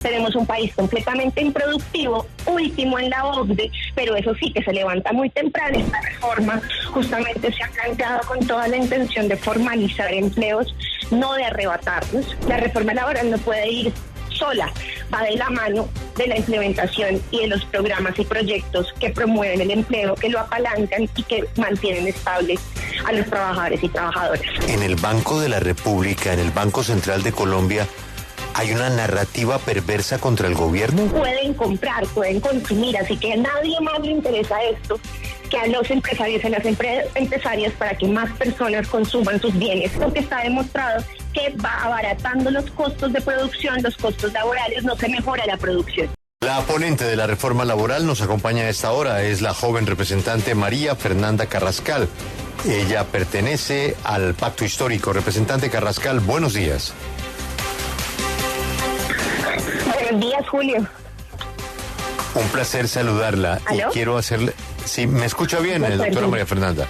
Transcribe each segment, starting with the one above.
Tenemos un país completamente improductivo, último en la OCDE, pero eso sí, que se levanta muy temprano. Esta reforma justamente se ha planteado con toda la intención de formalizar empleos, no de arrebatarlos. La reforma laboral no puede ir sola, va de la mano de la implementación y de los programas y proyectos que promueven el empleo, que lo apalancan y que mantienen estables a los trabajadores y trabajadoras. En el Banco de la República, en el Banco Central de Colombia, ¿hay una narrativa perversa contra el gobierno? Pueden comprar, pueden consumir, así que a nadie más le interesa esto que a los empresarios y a las empresarias para que más personas consuman sus bienes, porque está demostrado que va abaratando los costos de producción, los costos laborales, no se mejora la producción. La ponente de la reforma laboral nos acompaña a esta hora, es la joven representante María Fernanda Carrascal. Ella pertenece al Pacto Histórico. Representante Carrascal, buenos días. Buenos días, Julio. Un placer saludarla. ¿Aló? Y quiero hacerle... Sí, ¿me escucha bien, doctora María Fernanda?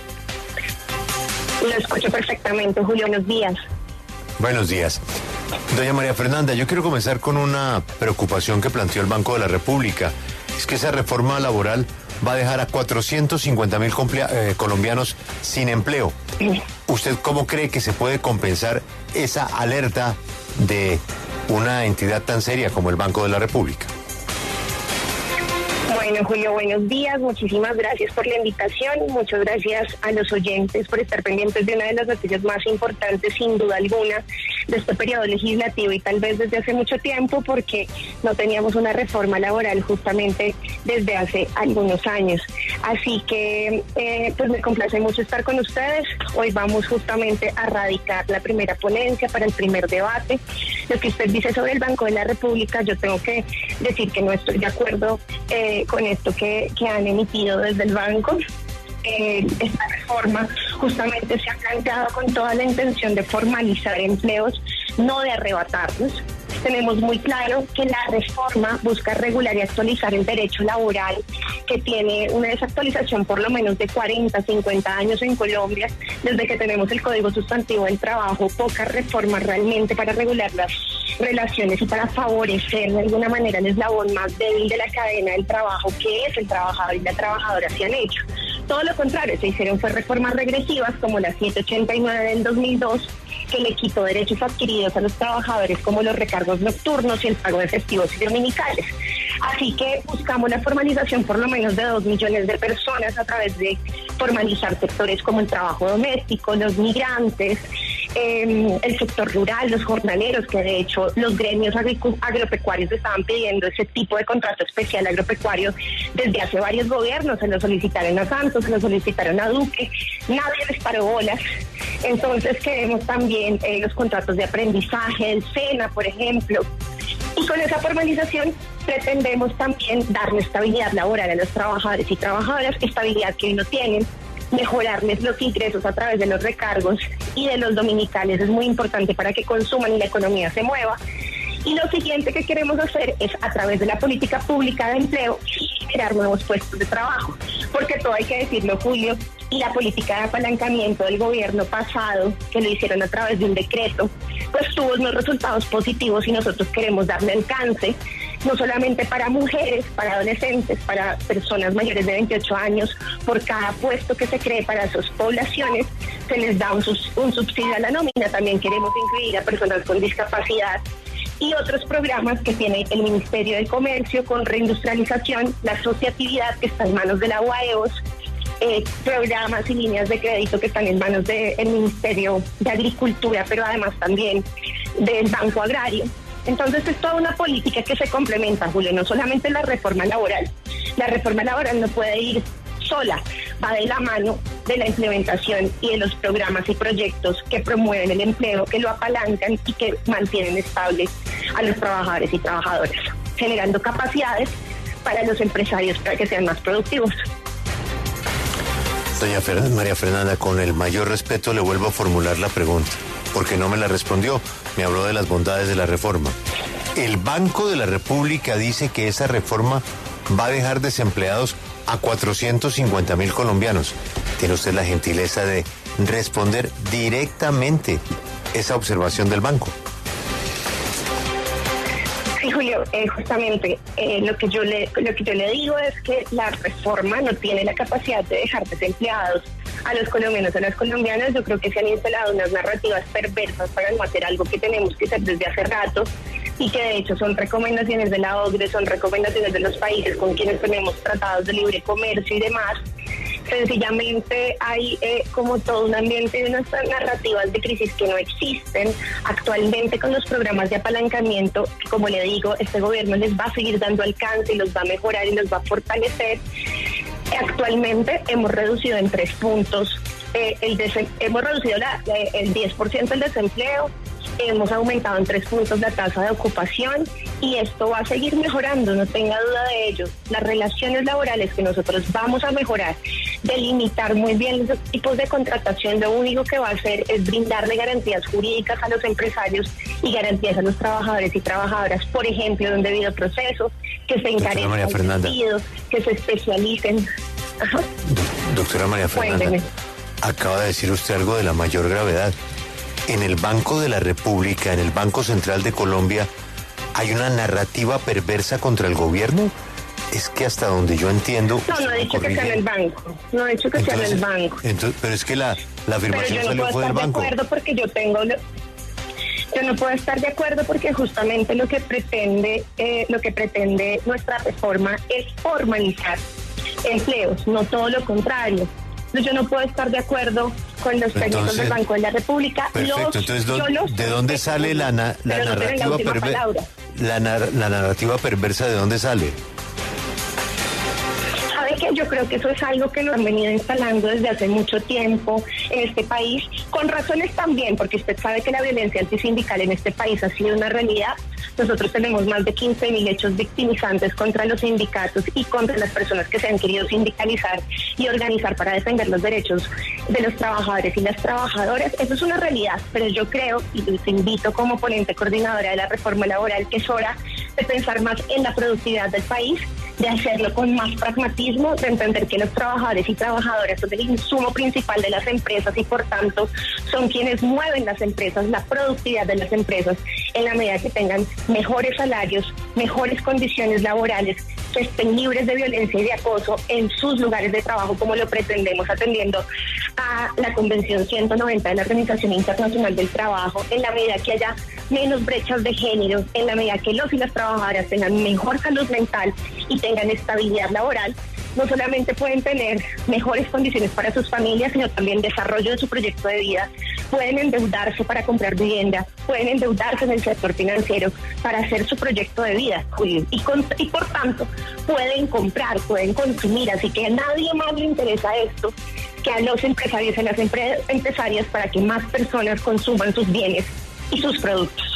Lo escucho perfectamente, Julio. Buenos días. Buenos días. Doña María Fernanda, yo quiero comenzar con una preocupación que planteó el Banco de la República. Es que esa reforma laboral va a dejar a 450,000 colombianos sin empleo. ¿Usted cómo cree que se puede compensar esa alerta de una entidad tan seria como el Banco de la República? Bueno, Julio, buenos días. Muchísimas gracias por la invitación. Muchas gracias a los oyentes por estar pendientes de una de las noticias más importantes, sin duda alguna, de este periodo legislativo y tal vez desde hace mucho tiempo, porque no teníamos una reforma laboral justamente desde hace algunos años. Así que pues me complace mucho estar con ustedes. Hoy vamos justamente a radicar la primera ponencia para el primer debate. Lo que usted dice sobre el Banco de la República, yo tengo que decir que no estoy de acuerdo con esto que han emitido desde el banco. Esta reforma justamente se ha planteado con toda la intención de formalizar empleos, no de arrebatarlos. Tenemos muy claro que la reforma busca regular y actualizar el derecho laboral, que tiene una desactualización por lo menos de 40, 50 años en Colombia, desde que tenemos el Código Sustantivo del Trabajo, pocas reformas realmente para regular las relaciones y para favorecer de alguna manera el eslabón más débil de la cadena del trabajo, que es el trabajador y la trabajadora, se han hecho. Todo lo contrario, se hicieron fue reformas regresivas como la 789 del 2002, que le quitó derechos adquiridos a los trabajadores como los recargos nocturnos y el pago de festivos y dominicales. Así que buscamos la formalización por lo menos de 2 millones de personas a través de formalizar sectores como el trabajo doméstico, los migrantes, el sector rural, los jornaleros, que de hecho los gremios agropecuarios estaban pidiendo ese tipo de contrato especial agropecuario desde hace varios gobiernos. Se lo solicitaron a Santos, se lo solicitaron a Duque, nadie les paró bolas. Entonces queremos también los contratos de aprendizaje, el SENA, por ejemplo. Y con esa formalización pretendemos también darle estabilidad laboral a los trabajadores y trabajadoras, estabilidad que hoy no tienen, mejorarles los ingresos a través de los recargos y de los dominicales. Es muy importante para que consuman y la economía se mueva. Y lo siguiente que queremos hacer es, a través de la política pública de empleo, generar nuevos puestos de trabajo. Porque todo hay que decirlo, Julio, y la política de apalancamiento del gobierno pasado, que lo hicieron a través de un decreto, pues tuvo unos resultados positivos y nosotros queremos darle alcance, no solamente para mujeres, para adolescentes, para personas mayores de 28 años, por cada puesto que se cree para esas poblaciones, se les da un subsidio a la nómina. También queremos incluir a personas con discapacidad y otros programas que tiene el Ministerio de Comercio con reindustrialización, la asociatividad que está en manos de la UAEOS, programas y líneas de crédito que están en manos del Ministerio de Agricultura, pero además también del Banco Agrario. Entonces es toda una política que se complementa, Julio, no solamente la reforma laboral. La reforma laboral no puede ir sola, va de la mano de la implementación y de los programas y proyectos que promueven el empleo, que lo apalancan y que mantienen estables a los trabajadores y trabajadoras, generando capacidades para los empresarios para que sean más productivos. Doña María Fernanda, con el mayor respeto le vuelvo a formular la pregunta, porque no me la respondió. Me habló de las bondades de la reforma. El Banco de la República dice que esa reforma va a dejar desempleados a 450,000 colombianos. ¿Tiene usted la gentileza de responder directamente esa observación del banco? Sí, Julio, Bueno, justamente lo que yo le digo es que la reforma no tiene la capacidad de dejar desempleados a los colombianos, a las colombianas. Yo creo que se han instalado unas narrativas perversas para no hacer algo que tenemos que hacer desde hace rato y que de hecho son recomendaciones de la OCDE, son recomendaciones de los países con quienes tenemos tratados de libre comercio y demás. Sencillamente hay como todo un ambiente de unas narrativas de crisis que no existen. Actualmente con los programas de apalancamiento, como le digo, este gobierno les va a seguir dando alcance y los va a mejorar y los va a fortalecer. Actualmente hemos reducido en 3 puntos, hemos reducido el 10% del desempleo, hemos aumentado en 3 puntos la tasa de ocupación y esto va a seguir mejorando, no tenga duda de ello. Las relaciones laborales que nosotros vamos a mejorar, delimitar muy bien los tipos de contratación, lo único que va a hacer es brindarle garantías jurídicas a los empresarios y garantías a los trabajadores y trabajadoras, por ejemplo, de un debido proceso, que se encarezcan sentidos, que se especialicen. Ajá. Doctora María Fernanda, Cuénteme. Acaba de decir usted algo de la mayor gravedad. En el Banco de la República, en el Banco Central de Colombia, ¿hay una narrativa perversa contra el gobierno? Es que hasta donde yo entiendo... No he dicho que sea en el banco. No he dicho que sea en el banco. Pero es que la afirmación salió fue del banco. Yo no puedo estar de acuerdo porque yo no puedo estar de acuerdo porque justamente lo que pretende nuestra reforma es formalizar empleos, no todo lo contrario. Yo no puedo estar de acuerdo con los técnicos del Banco de la República. Perfecto, entonces, ¿de dónde sale la narrativa perversa? La narrativa perversa, ¿de dónde sale? ¿Sabe qué? Yo creo que eso es algo que nos han venido instalando desde hace mucho tiempo en este país, con razones también, porque usted sabe que la violencia antisindical en este país ha sido una realidad. Nosotros tenemos más de 15.000 hechos victimizantes contra los sindicatos y contra las personas que se han querido sindicalizar y organizar para defender los derechos de los trabajadores y las trabajadoras. Eso es una realidad, pero yo creo, y les invito como ponente coordinadora de la reforma laboral, que es hora de pensar más en la productividad del país, de hacerlo con más pragmatismo, de entender que los trabajadores y trabajadoras son el insumo principal de las empresas y por tanto son quienes mueven las empresas, la productividad de las empresas, en la medida que tengan mejores salarios, mejores condiciones laborales, que estén libres de violencia y de acoso en sus lugares de trabajo, como lo pretendemos atendiendo a la Convención 190 de la Organización Internacional del Trabajo, en la medida que haya menos brechas de género, en la medida que los y las trabajadoras tengan mejor salud mental y tengan estabilidad laboral. No solamente pueden tener mejores condiciones para sus familias, sino también desarrollo de su proyecto de vida. Pueden endeudarse para comprar vivienda, pueden endeudarse en el sector financiero para hacer su proyecto de vida, Julio. Y por tanto, pueden comprar, pueden consumir. Así que a nadie más le interesa esto que a los empresarios y a las empresarias para que más personas consuman sus bienes y sus productos.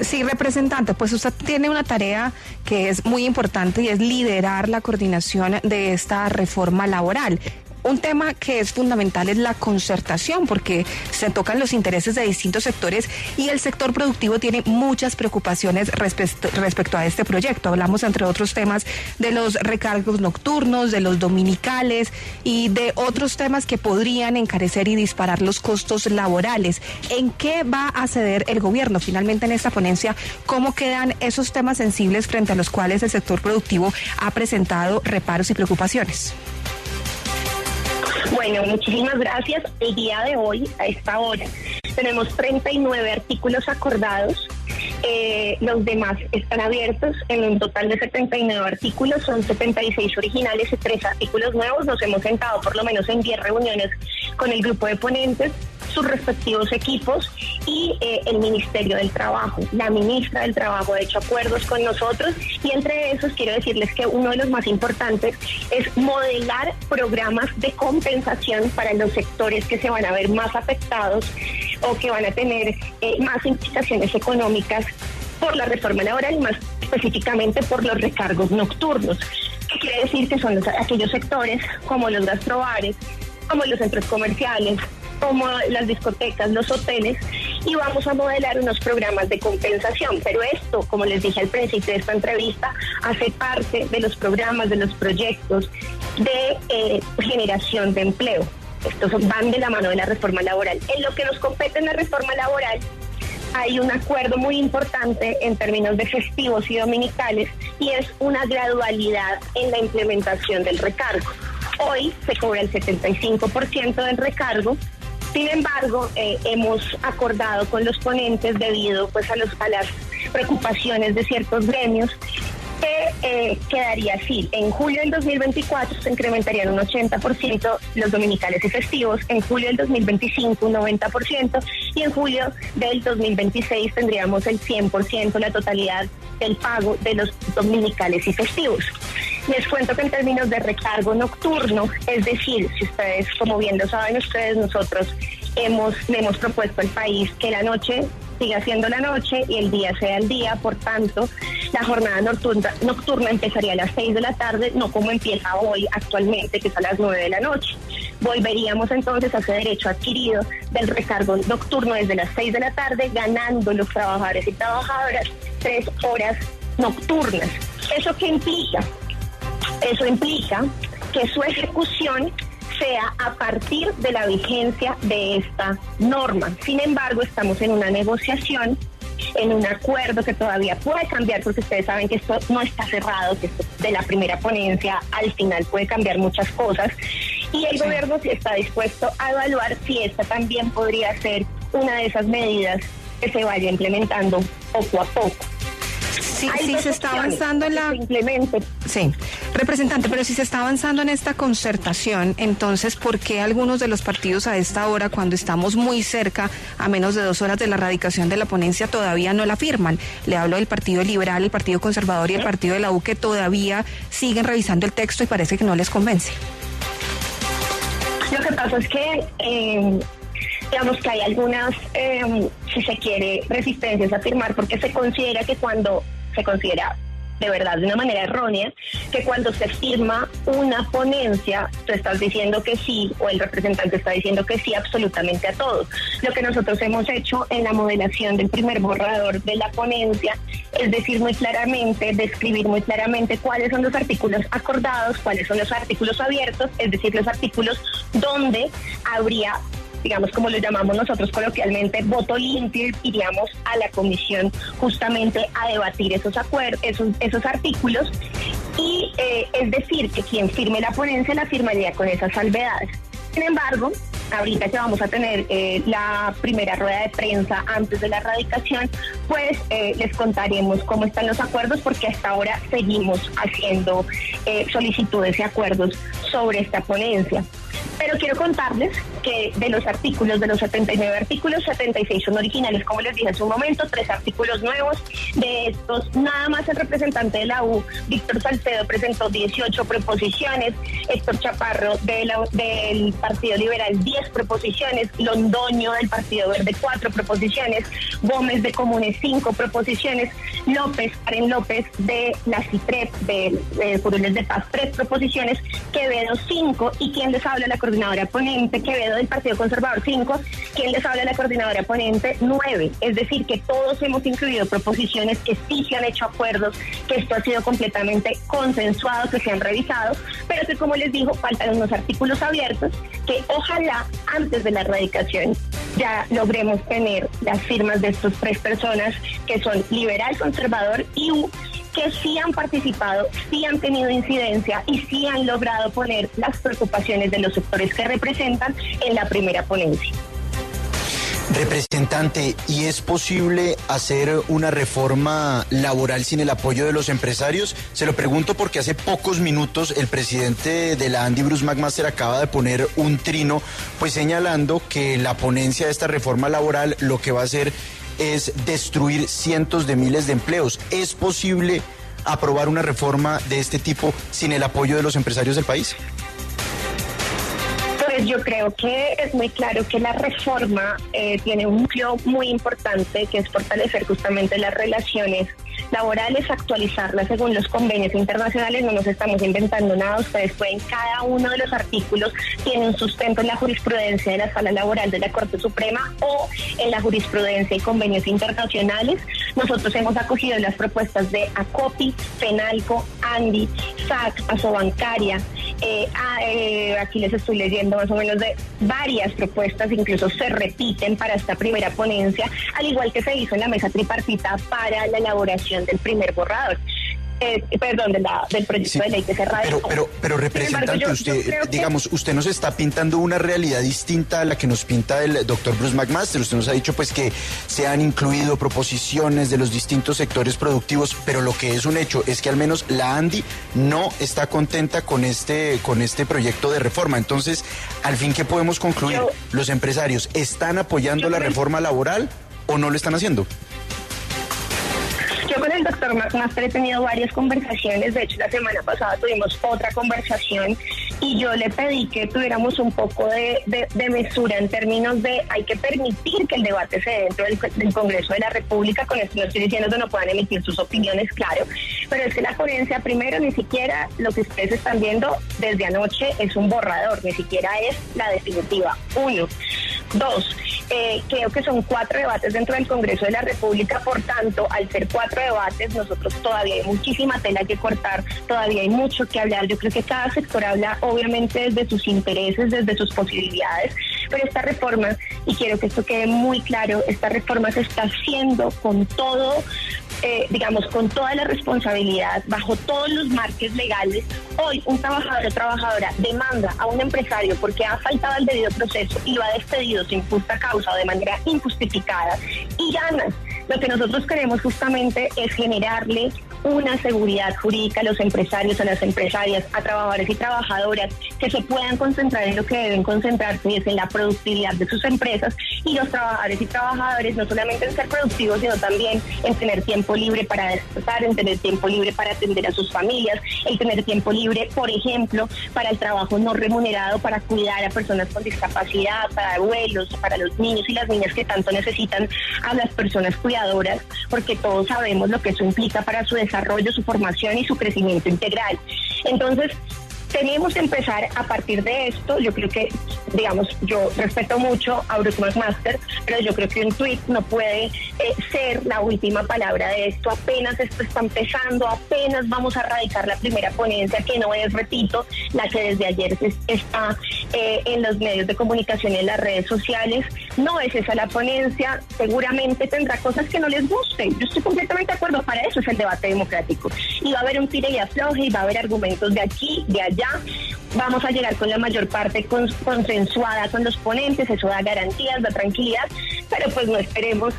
Sí, representante, pues usted tiene una tarea que es muy importante y es liderar la coordinación de esta reforma laboral. Un tema que es fundamental es la concertación, porque se tocan los intereses de distintos sectores y el sector productivo tiene muchas preocupaciones respecto a este proyecto. Hablamos, entre otros temas, de los recargos nocturnos, de los dominicales y de otros temas que podrían encarecer y disparar los costos laborales. ¿En qué va a ceder el gobierno finalmente en esta ponencia? ¿Cómo quedan esos temas sensibles frente a los cuales el sector productivo ha presentado reparos y preocupaciones? Bueno, muchísimas gracias. El día de hoy, a esta hora, tenemos 39 artículos acordados. Los demás están abiertos. En un total de 79 artículos, son 76 originales y 3 artículos nuevos. Nos hemos sentado por lo menos en 10 reuniones con el grupo de ponentes, sus respectivos equipos y el Ministerio del Trabajo. La ministra del Trabajo ha hecho acuerdos con nosotros y entre esos quiero decirles que uno de los más importantes es modelar programas de compensación para los sectores que se van a ver más afectados o que van a tener más implicaciones económicas por la reforma laboral y más específicamente por los recargos nocturnos. ¿Qué quiere decir? Que son aquellos sectores como los gastrobares, como los centros comerciales, como las discotecas, los hoteles, y vamos a modelar unos programas de compensación. Pero esto, como les dije al principio de esta entrevista, hace parte de los programas, de los proyectos de generación de empleo. Estos van de la mano de la reforma laboral. En lo que nos compete en la reforma laboral, hay un acuerdo muy importante en términos de festivos y dominicales, y es una gradualidad en la implementación del recargo. Hoy se cobra el 75% del recargo. Sin embargo, hemos acordado con los ponentes, debido pues a las preocupaciones de ciertos gremios, que quedaría así. En julio del 2024 se incrementarían un 80% los dominicales y festivos, en julio del 2025 un 90%, y en julio del 2026 tendríamos el 100%, la totalidad del pago de los dominicales y festivos. Les cuento que en términos de recargo nocturno, es decir, si ustedes, como bien lo saben ustedes, nosotros le hemos propuesto al país que la noche siga siendo la noche y el día sea el día. Por tanto, la jornada nocturna empezaría a las 6 de la tarde, no como empieza hoy actualmente, que es a las 9 de la noche. Volveríamos entonces a ese derecho adquirido del recargo nocturno desde las 6 de la tarde, ganando los trabajadores y trabajadoras 3 horas nocturnas. ¿Eso qué implica? Eso implica que su ejecución sea a partir de la vigencia de esta norma. Sin embargo, estamos en una negociación, en un acuerdo que todavía puede cambiar, porque ustedes saben que esto no está cerrado, que esto de la primera ponencia al final puede cambiar muchas cosas, y el gobierno sí está dispuesto a evaluar si esta también podría ser una de esas medidas que se vaya implementando poco a poco. Sí, se está avanzando en la... Sí, representante, pero si se está avanzando en esta concertación, entonces, ¿por qué algunos de los partidos a esta hora, cuando estamos muy cerca, a menos de 2 horas de la radicación de la ponencia, todavía no la firman? Le hablo del Partido Liberal, el Partido Conservador y el Partido de la U, que todavía siguen revisando el texto y parece que no les convence. Lo que pasa es que... digamos que hay algunas, si se quiere, resistencias a firmar, porque se considera de verdad de una manera errónea, que cuando se firma una ponencia, tú estás diciendo que sí, o el representante está diciendo que sí absolutamente a todo. Lo que nosotros hemos hecho en la modelación del primer borrador de la ponencia es decir muy claramente, describir muy claramente cuáles son los artículos acordados, cuáles son los artículos abiertos, es decir, los artículos donde habría, digamos, como lo llamamos nosotros coloquialmente, voto limpio, iríamos a la comisión justamente a debatir esos artículos, y es decir, que quien firme la ponencia la firmaría con esas salvedades. Sin embargo, ahorita que vamos a tener la primera rueda de prensa antes de la radicación, pues les contaremos cómo están los acuerdos, porque hasta ahora seguimos haciendo solicitudes y acuerdos sobre esta ponencia. Pero quiero contarles que de los 79 artículos, 76 son originales, como les dije hace un momento, 3 artículos nuevos. De estos, nada más el representante de la U, Víctor Salcedo, presentó 18 proposiciones, Héctor Chaparro del Partido Liberal 10 proposiciones, Londoño del Partido Verde 4 proposiciones, Gómez de Comunes 5 proposiciones, Karen López de la CIPREP, de Curules de Paz 3 proposiciones, Quevedo 5, y quien les habla, la coordinadora ponente, Quevedo del Partido Conservador 5, quien les habla, la coordinadora ponente 9, es decir, que todos hemos incluido proposiciones que sí se han hecho acuerdos, que esto ha sido completamente consensuado, que se han revisado, pero que, como les digo, faltan unos artículos abiertos que ojalá antes de la radicación ya logremos tener las firmas de estas 3 personas que son Liberal, Conservador y U, que sí han participado, sí han tenido incidencia y sí han logrado poner las preocupaciones de los sectores que representan en la primera ponencia. Representante, ¿y es posible hacer una reforma laboral sin el apoyo de los empresarios? Se lo pregunto porque hace pocos minutos el presidente de la ANDI, Bruce McMaster, acaba de poner un trino, pues señalando que la ponencia de esta reforma laboral lo que va a hacer es destruir cientos de miles de empleos. ¿Es posible aprobar una reforma de este tipo sin el apoyo de los empresarios del país? Pues yo creo que es muy claro que la reforma tiene un núcleo muy importante, que es fortalecer justamente las relaciones laborales, actualizarlas según los convenios internacionales. No nos estamos inventando nada, ustedes pueden, cada uno de los artículos tiene un sustento en la jurisprudencia de la Sala Laboral de la Corte Suprema o en la jurisprudencia y convenios internacionales. Nosotros hemos acogido las propuestas de ACOPI, FENALCO, ANDI, SAC, Asobancaria, Aquí les estoy leyendo más o menos de varias propuestas, incluso se repiten para esta primera ponencia, al igual que se hizo en la mesa tripartita para la elaboración del primer borrador. Del proyecto de ley que se radicó. Pero representante, usted nos está pintando una realidad distinta a la que nos pinta el doctor Bruce McMaster. Usted nos ha dicho pues que se han incluido proposiciones de los distintos sectores productivos, pero lo que es un hecho es que al menos la ANDI no está contenta con este proyecto de reforma. Entonces, al fin, ¿qué podemos concluir? ¿Los empresarios están apoyando la reforma laboral o no lo están haciendo? Yo con el doctor McMaster he tenido varias conversaciones, de hecho la semana pasada tuvimos otra conversación y yo le pedí que tuviéramos un poco de mesura en términos de hay que permitir que el debate se dé dentro del Congreso de la República. Con esto no estoy diciendo que no puedan emitir sus opiniones, claro, pero es que la ponencia, primero, ni siquiera lo que ustedes están viendo desde anoche es un borrador, ni siquiera es la definitiva. 1. 2, creo que son 4 debates dentro del Congreso de la República, por tanto, al ser 4 debates, nosotros todavía hay muchísima tela que cortar, todavía hay mucho que hablar. Yo creo que cada sector habla obviamente desde sus intereses, desde sus posibilidades, pero esta reforma, y quiero que esto quede muy claro, esta reforma se está haciendo con todo, con toda la responsabilidad, bajo todos los marcos legales. Hoy un trabajador o trabajadora demanda a un empresario porque ha faltado al debido proceso y lo ha despedido sin justa causa o de manera injustificada y gana. Lo que nosotros queremos justamente es generarle una seguridad jurídica a los empresarios, a las empresarias, a trabajadores y trabajadoras, que se puedan concentrar en lo que deben concentrarse, y es en la productividad de sus empresas, y los trabajadores y trabajadoras no solamente en ser productivos, sino también en tener tiempo libre para descansar, en tener tiempo libre para atender a sus familias, el tener tiempo libre, por ejemplo, para el trabajo no remunerado, para cuidar a personas con discapacidad, para abuelos, para los niños y las niñas que tanto necesitan a las personas cuidadoras, porque todos sabemos lo que eso implica para su desarrollo, su formación y su crecimiento integral. Entonces, tenemos que empezar a partir de esto. Yo creo que, yo respeto mucho a Bruce McMaster, pero yo creo que un tuit no puede ser la última palabra de esto. Apenas esto está empezando, apenas vamos a radicar la primera ponencia, que no es, repito, la que desde ayer está en los medios de comunicación y en las redes sociales. No es esa la ponencia, seguramente tendrá cosas que no les gusten. Yo estoy completamente de acuerdo, para eso es el debate democrático. Y va a haber un tire y afloje, y va a haber argumentos de aquí, de allá. Vamos a llegar con la mayor parte consensuada con los ponentes, eso da garantías, da tranquilidad, pero pues no esperemos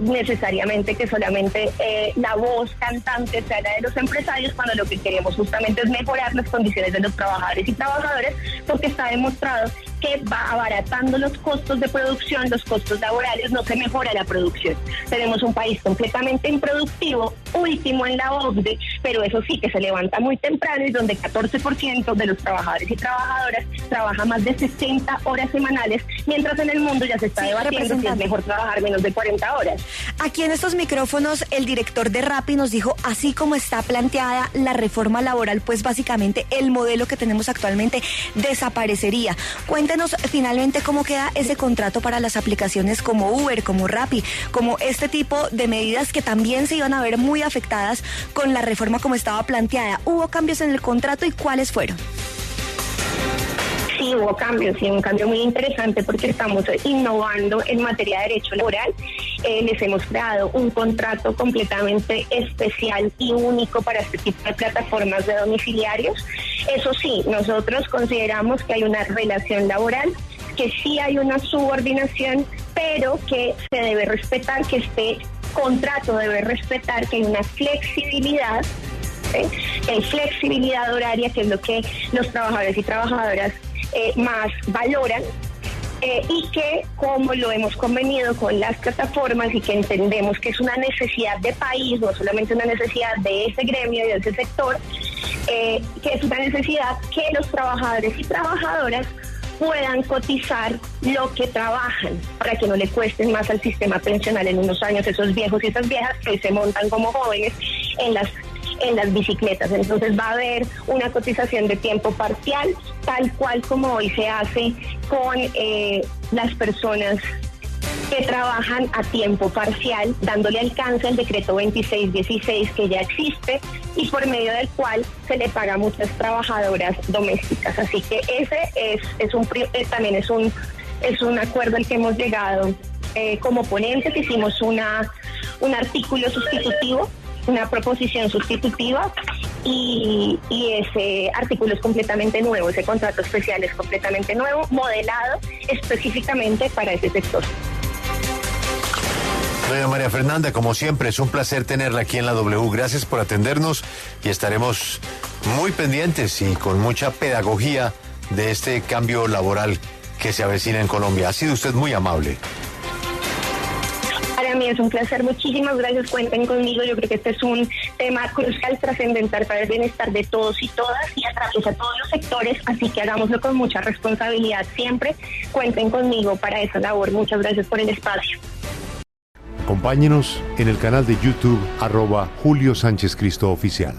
necesariamente que solamente la voz cantante sea la de los empresarios, cuando lo que queremos justamente es mejorar las condiciones de los trabajadores y trabajadoras, porque está demostrado que va abaratando los costos de producción, los costos laborales, no se mejora la producción. Tenemos un país completamente improductivo, último en la OCDE, pero eso sí, que se levanta muy temprano, y donde 14% de los trabajadores y trabajadoras trabaja más de 60 horas semanales, mientras en el mundo ya se está debatiendo si es mejor trabajar menos de 40 horas. Aquí en estos micrófonos el director de Rappi nos dijo, así como está planteada la reforma laboral, pues básicamente el modelo que tenemos actualmente desaparecería. Cuéntenos finalmente cómo queda ese contrato para las aplicaciones como Uber, como Rappi, como este tipo de medidas que también se iban a ver muy afectadas con la reforma como estaba planteada. ¿Hubo cambios en el contrato y cuáles fueron? Sí, hubo cambios, sí, un cambio muy interesante, porque estamos innovando en materia de derecho laboral. Les hemos creado un contrato completamente especial y único para este tipo de plataformas de domiciliarios. Eso sí, nosotros consideramos que hay una relación laboral, que sí hay una subordinación, pero que se debe respetar, que este contrato debe respetar que hay una flexibilidad, hay flexibilidad horaria, que es lo que los trabajadores y trabajadoras más valoran, y que, como lo hemos convenido con las plataformas y que entendemos que es una necesidad de país, no solamente una necesidad de ese gremio y de ese sector, que es una necesidad que los trabajadores y trabajadoras puedan cotizar lo que trabajan, para que no le cuesten más al sistema pensional en unos años esos viejos y esas viejas que hoy se montan como jóvenes en las bicicletas. Entonces va a haber una cotización de tiempo parcial, tal cual como hoy se hace con las personas que trabajan a tiempo parcial, dándole alcance al decreto 2616 que ya existe y por medio del cual se le paga a muchas trabajadoras domésticas. Así que ese también es un acuerdo al que hemos llegado como ponentes. Hicimos un artículo sustitutivo, una proposición sustitutiva, y ese artículo es completamente nuevo, ese contrato especial es completamente nuevo, modelado específicamente para ese sector. Doña María Fernanda, como siempre, es un placer tenerla aquí en la W. Gracias por atendernos y estaremos muy pendientes y con mucha pedagogía de este cambio laboral que se avecina en Colombia. Ha sido usted muy amable. Para mí es un placer, muchísimas gracias, cuenten conmigo. Yo creo que este es un tema crucial, trascendental para el bienestar de todos y todas y atraviesa todos los sectores, así que hagámoslo con mucha responsabilidad siempre. Cuenten conmigo para esa labor. Muchas gracias por el espacio. Acompáñenos en el canal de YouTube @Julio Sánchez Cristo Oficial.